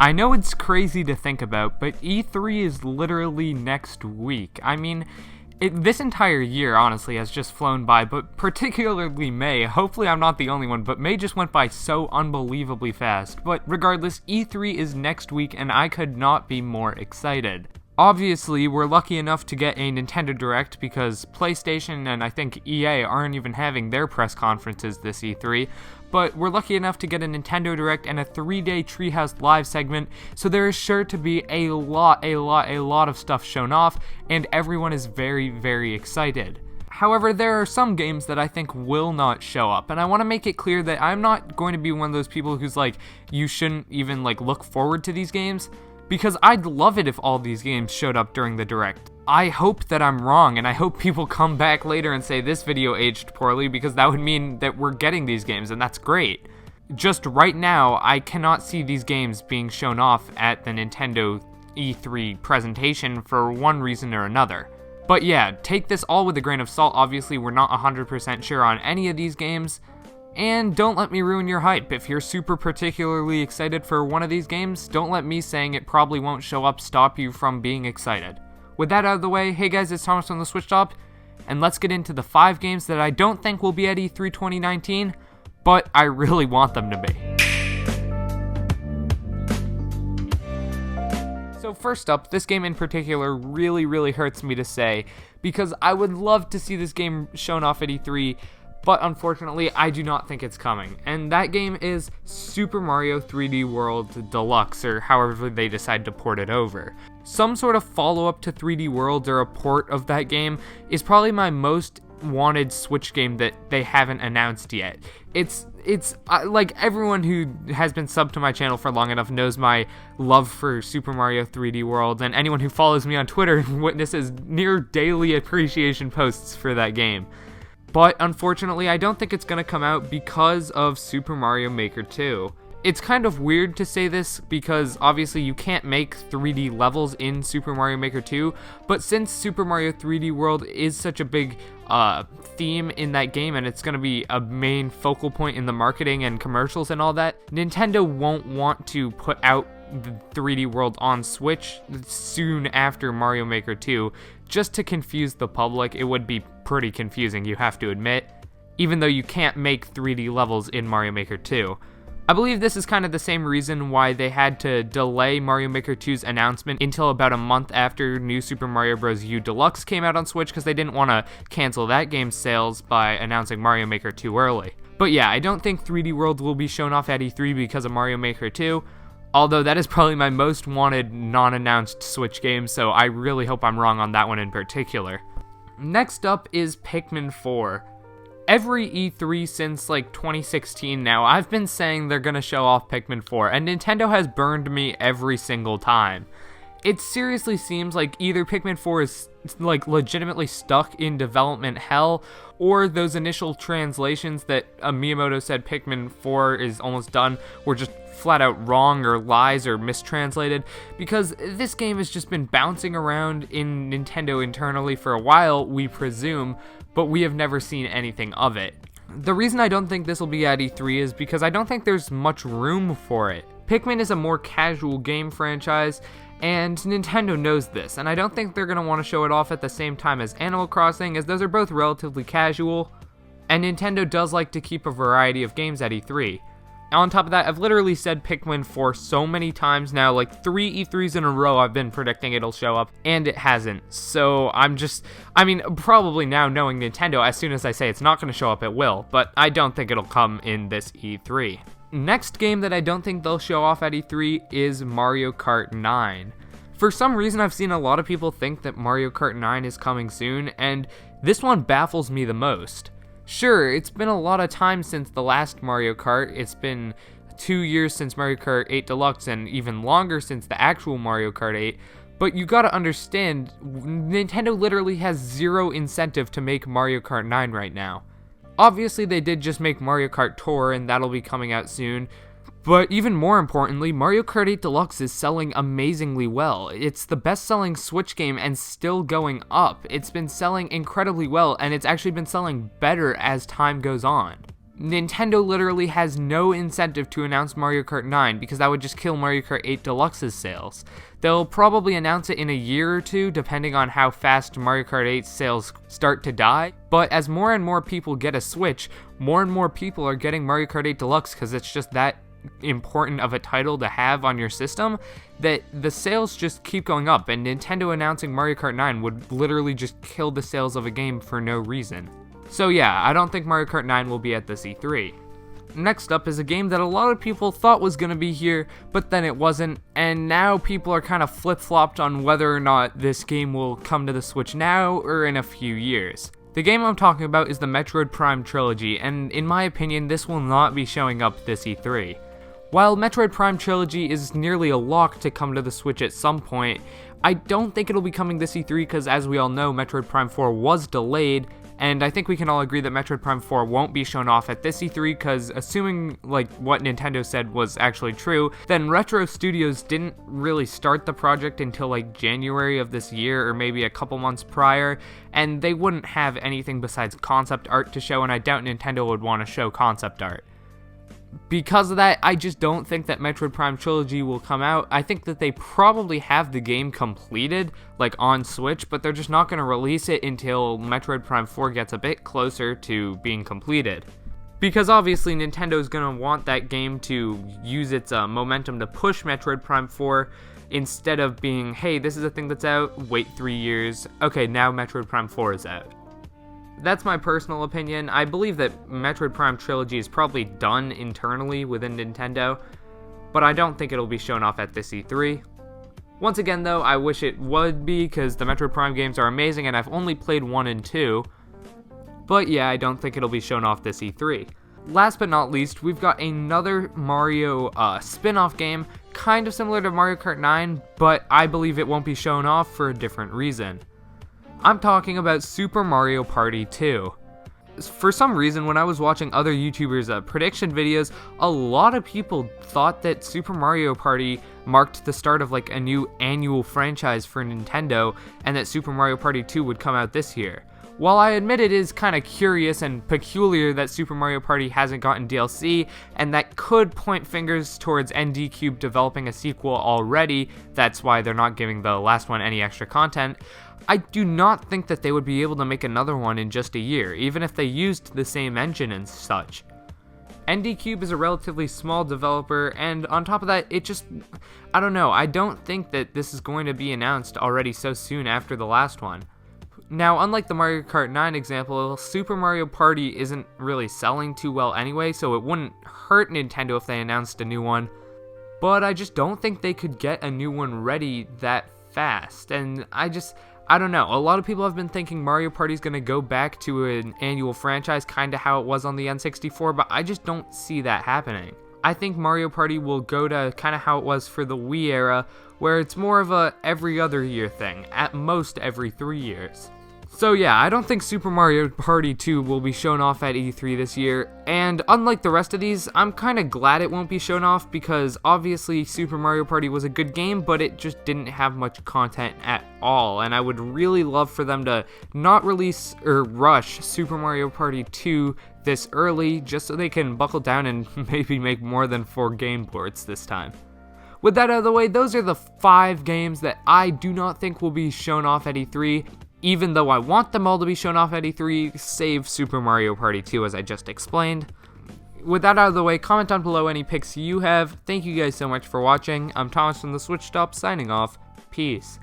I know it's crazy to think about, but E3 is literally next week. I mean, this entire year, honestly, has just flown by, but particularly May. Hopefully I'm not the only one, but May just went by so unbelievably fast. But regardless, E3 is next week, and I could not be more excited. Obviously, we're lucky enough to get a Nintendo Direct because PlayStation and I think EA aren't even having their press conferences this E3, but we're lucky enough to get a Nintendo Direct and a 3-day Treehouse Live segment, so there is sure to be a lot of stuff shown off, and everyone is very, very excited. However, there are some games that I think will not show up, and I want to make it clear that I'm not going to be one of those people who's like, you shouldn't even look forward to these games, because I'd love it if all these games showed up during the Direct. I hope that I'm wrong, and I hope people come back later and say this video aged poorly, because that would mean that we're getting these games, and that's great. Just right now, I cannot see these games being shown off at the Nintendo E3 presentation for one reason or another. But yeah, take this all with a grain of salt. Obviously, we're not 100% sure on any of these games. And don't let me ruin your hype. If you're super particularly excited for one of these games, don't let me saying it probably won't show up stop you from being excited. With that out of the way, hey guys, it's Thomas from the Switch Shop, and let's get into the 5 games that I don't think will be at E3 2019, but I really want them to be. So first up, this game in particular really hurts me to say, because I would love to see this game shown off at E3, but unfortunately, I do not think it's coming. And that game is Super Mario 3D World Deluxe, or however they decide to port it over. Some sort of follow-up to 3D World or a port of that game is probably my most wanted Switch game that they haven't announced yet. It's like everyone who has been subbed to my channel for long enough knows my love for Super Mario 3D World, and anyone who follows me on Twitter witnesses near daily appreciation posts for that game. But unfortunately, I don't think it's going to come out because of Super Mario Maker 2. It's kind of weird to say this because obviously you can't make 3D levels in Super Mario Maker 2, but since Super Mario 3D World is such a big theme in that game and it's going to be a main focal point in the marketing and commercials and all that, Nintendo won't want to put out the 3D World on Switch soon after Mario Maker 2 just to confuse the public. It would be pretty confusing, you have to admit, even though you can't make 3D levels in Mario Maker 2. I believe this is kind of the same reason why they had to delay Mario Maker 2's announcement until about a month after New Super Mario Bros. U Deluxe came out on Switch, because they didn't want to cancel that game's sales by announcing Mario Maker 2 early. But yeah, I don't think 3D World will be shown off at E3 because of Mario Maker 2, although that is probably my most wanted non-announced Switch game, so I really hope I'm wrong on that one in particular. Next up is Pikmin 4. Every E3 since 2016 now, I've been saying they're gonna show off Pikmin 4, and Nintendo has burned me every single time. It seriously seems like either Pikmin 4 is legitimately stuck in development hell, or those initial translations that Miyamoto said Pikmin 4 is almost done were just flat out wrong or lies or mistranslated, because this game has just been bouncing around in Nintendo internally for a while, we presume, but we have never seen anything of it. The reason I don't think this will be at E3 is because I don't think there's much room for it. Pikmin is a more casual game franchise, and Nintendo knows this, and I don't think they're going to want to show it off at the same time as Animal Crossing, as those are both relatively casual, and Nintendo does like to keep a variety of games at E3. On top of that, I've literally said Pikmin 4 so many times now, 3 E3s in a row I've been predicting it'll show up, and it hasn't. So probably now knowing Nintendo, as soon as I say it's not going to show up, it will, but I don't think it'll come in this E3. Next game that I don't think they'll show off at E3 is Mario Kart 9. For some reason, I've seen a lot of people think that Mario Kart 9 is coming soon, and this one baffles me the most. Sure, it's been a lot of time since the last Mario Kart. It's been 2 years since Mario Kart 8 Deluxe and even longer since the actual Mario Kart 8, but you gotta understand, Nintendo literally has zero incentive to make Mario Kart 9 right now. Obviously, they did just make Mario Kart Tour, and that'll be coming out soon, but even more importantly, Mario Kart 8 Deluxe is selling amazingly well. It's the best-selling Switch game and still going up. It's been selling incredibly well, and it's actually been selling better as time goes on. Nintendo literally has no incentive to announce Mario Kart 9 because that would just kill Mario Kart 8 Deluxe's sales. They'll probably announce it in a year or two depending on how fast Mario Kart 8's sales start to die, but as more and more people get a Switch, more and more people are getting Mario Kart 8 Deluxe because it's just that important of a title to have on your system that the sales just keep going up, and Nintendo announcing Mario Kart 9 would literally just kill the sales of a game for no reason. So yeah, I don't think Mario Kart 9 will be at this E3. Next up is a game that a lot of people thought was going to be here, but then it wasn't, and now people are kind of flip-flopped on whether or not this game will come to the Switch now or in a few years. The game I'm talking about is the Metroid Prime Trilogy, and in my opinion, this will not be showing up this E3. While Metroid Prime Trilogy is nearly a lock to come to the Switch at some point, I don't think it'll be coming this E3 because, as we all know, Metroid Prime 4 was delayed, and I think we can all agree that Metroid Prime 4 won't be shown off at this E3 because, assuming what Nintendo said was actually true, then Retro Studios didn't really start the project until January of this year or maybe a couple months prior, and they wouldn't have anything besides concept art to show, and I doubt Nintendo would want to show concept art. Because of that, I just don't think that Metroid Prime Trilogy will come out. I think that they probably have the game completed, on Switch, but they're just not going to release it until Metroid Prime 4 gets a bit closer to being completed. Because obviously Nintendo's going to want that game to use its momentum to push Metroid Prime 4, instead of being, hey, this is a thing that's out, wait 3 years, okay, now Metroid Prime 4 is out. That's my personal opinion. I believe that Metroid Prime Trilogy is probably done internally within Nintendo, but I don't think it'll be shown off at this E3. Once again though, I wish it would be, because the Metroid Prime games are amazing and I've only played 1 and 2, but yeah, I don't think it'll be shown off this E3. Last but not least, we've got another Mario spin-off game, kind of similar to Mario Kart 9, but I believe it won't be shown off for a different reason. I'm talking about Super Mario Party 2. For some reason, when I was watching other YouTubers' prediction videos, a lot of people thought that Super Mario Party marked the start of a new annual franchise for Nintendo, and that Super Mario Party 2 would come out this year. While I admit it is kind of curious and peculiar that Super Mario Party hasn't gotten DLC, and that could point fingers towards ND Cube developing a sequel already, that's why they're not giving the last one any extra content, I do not think that they would be able to make another one in just a year, even if they used the same engine and such. ND Cube is a relatively small developer, and on top of that, I don't know, I don't think that this is going to be announced already so soon after the last one. Now, unlike the Mario Kart 9 example, Super Mario Party isn't really selling too well anyway, so it wouldn't hurt Nintendo if they announced a new one, but I just don't think they could get a new one ready that fast, and I don't know, a lot of people have been thinking Mario Party's going to go back to an annual franchise, kind of how it was on the N64, but I just don't see that happening. I think Mario Party will go to kind of how it was for the Wii era, where it's more of a every other year thing, at most every 3 years. So yeah, I don't think Super Mario Party 2 will be shown off at E3 this year, and unlike the rest of these, I'm kind of glad it won't be shown off because obviously Super Mario Party was a good game, but it just didn't have much content at all, and I would really love for them to not release or rush Super Mario Party 2 this early, just so they can buckle down and maybe make more than 4 game ports this time. With that out of the way, those are the 5 games that I do not think will be shown off at E3, even though I want them all to be shown off at E3, save Super Mario Party 2 as I just explained. With that out of the way, comment down below any picks you have. Thank you guys so much for watching. I'm Thomas from the Switch Stop signing off. Peace.